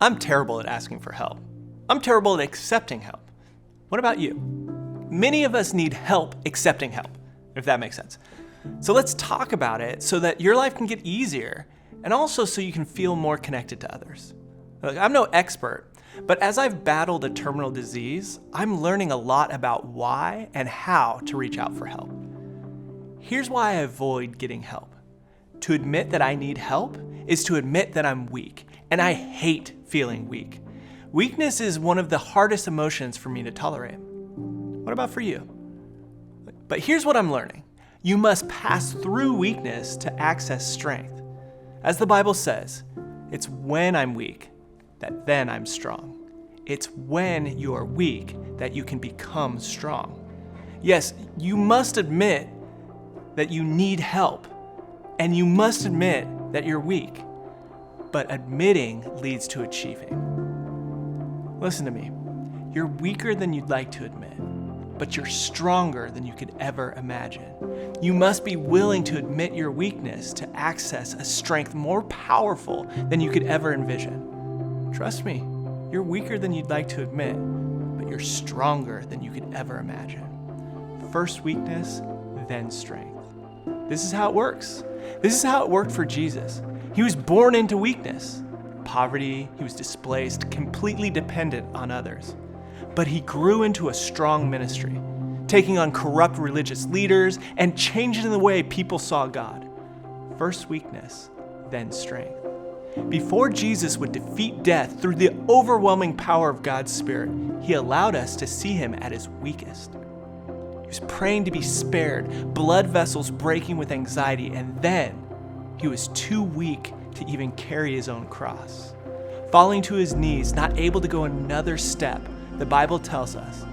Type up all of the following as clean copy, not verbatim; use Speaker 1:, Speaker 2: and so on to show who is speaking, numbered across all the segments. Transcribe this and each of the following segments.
Speaker 1: I'm terrible at asking for help. I'm terrible at accepting help. What about you? Many of us need help accepting help, if that makes sense. So let's talk about it so that your life can get easier and also so you can feel more connected to others. Look, I'm no expert, but as I've battled a terminal disease, I'm learning a lot about why and how to reach out for help. Here's why I avoid getting help. To admit that I need help is to admit that I'm weak, and I hate feeling weak. Weakness is one of the hardest emotions for me to tolerate. What about for you? But here's what I'm learning. You must pass through weakness to access strength. As the Bible says, it's when I'm weak that then I'm strong. It's when you are weak that you can become strong. Yes, you must admit that you need help, and you must admit that you're weak. But admitting leads to achieving. Listen to me. You're weaker than you'd like to admit, but you're stronger than you could ever imagine. You must be willing to admit your weakness to access a strength more powerful than you could ever envision. Trust me, you're weaker than you'd like to admit, but you're stronger than you could ever imagine. First weakness, then strength. This is how it works. This is how it worked for Jesus. He was born into weakness, poverty, he was displaced, completely dependent on others. But he grew into a strong ministry, taking on corrupt religious leaders and changing the way people saw God. First weakness, then strength. Before Jesus would defeat death through the overwhelming power of God's Spirit, he allowed us to see him at his weakest. He was praying to be spared, blood vessels breaking with anxiety, and then he was too weak to even carry his own cross. Falling to his knees, not able to go another step, the Bible tells us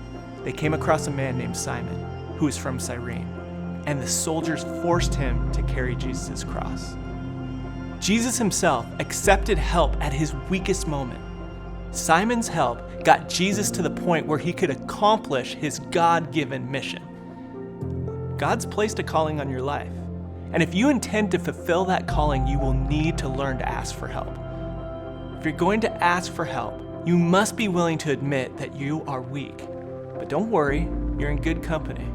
Speaker 1: they came across a man named Simon, who was from Cyrene, and the soldiers forced him to carry Jesus' cross. Jesus himself accepted help at his weakest moment. Simon's help got Jesus to the point where he could accomplish his God-given mission. God's placed a calling on your life, and if you intend to fulfill that calling, you will need to learn to ask for help. If you're going to ask for help, you must be willing to admit that you are weak. But don't worry, you're in good company.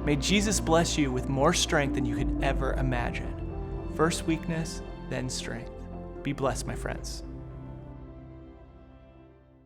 Speaker 1: May Jesus bless you with more strength than you could ever imagine. First weakness, then strength. Be blessed, my friends.